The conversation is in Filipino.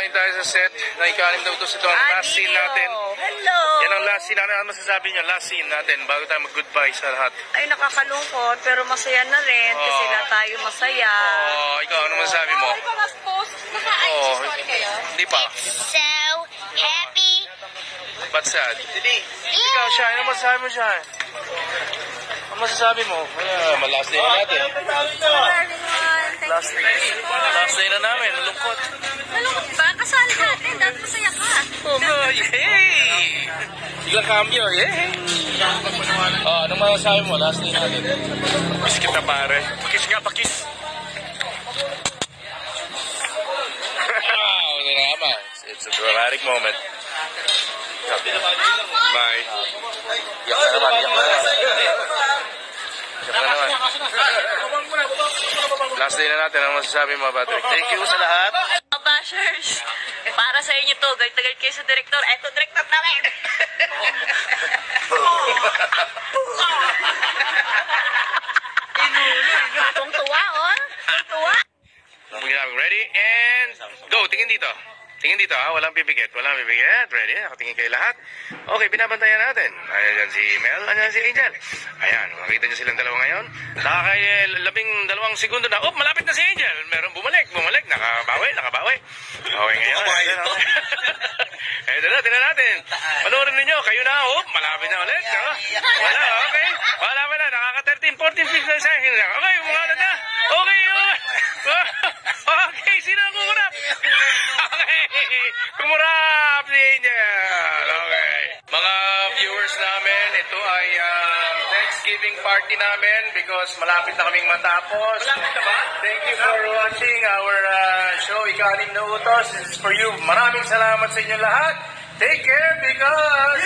Galing tayo sa set na ikalim na utos. Ito ang last scene natin. Hello! Yan ang last scene natin. Ano masasabi niyo? Last scene natin bago tayo mag-goodbye sa lahat. Ay, nakakalungkot, pero masaya na rin kasi na tayo masaya. Ikaw, ano masasabi mo? Hindi pa. So happy. But sad. Ikaw, Shai, ano masasabi mo, Shai? Ano masasabi mo? Last day na natin. Last day na namin. Malungkot. Malungkot ba? Kasali natin. Dapat masaya ka. Yay! Biglang cambio. Yay! Anong masasabi mo? Last day natin. Pakis kita, pare. Pakis nga, pakis. Wow, naman. It's a dramatic moment. Bye. Yak na naman, yak na naman. Yak na naman. Last day na natin. Ang masasabi mo, Patrick? Thank you sa lahat. Mga bashers, para sa inyo to. Galit kayo sa direktor. Eto, direktor namin. Tungtuwa, oh. Tungtuwa. Ready? And go. Tingin dito. Tingin dito, ha? Walang pipikit. Walang pipikit. Ready? Nakatingin kayo lahat. Okay, binabantayan natin. Ayan si Mel. Ayan si Angel. Ayan, makita niyo silang dalawa ngayon. Nakakay 12 segundo na. Oh, malapit na si Angel. Meron bumalik. Nakabawi. Okay, ngayon. Ito na, tingnan natin. Panoorin ninyo. Kayo na. Oh, malapit na ulit. Wala, okay. Malapit na. Nakaka 13, 14, 15 seconds. Okay, umunganod na. Okay. Okay, sino ang kumurap? Okay. Kumurap si Angel. Okay. Mga viewers namin, ito ay Thanksgiving party namin because malapit na kaming matapos. Malapit na ba? Thank you for watching our show, Ikalim na Utos. This is for you. Maraming salamat sa inyo lahat. Take care because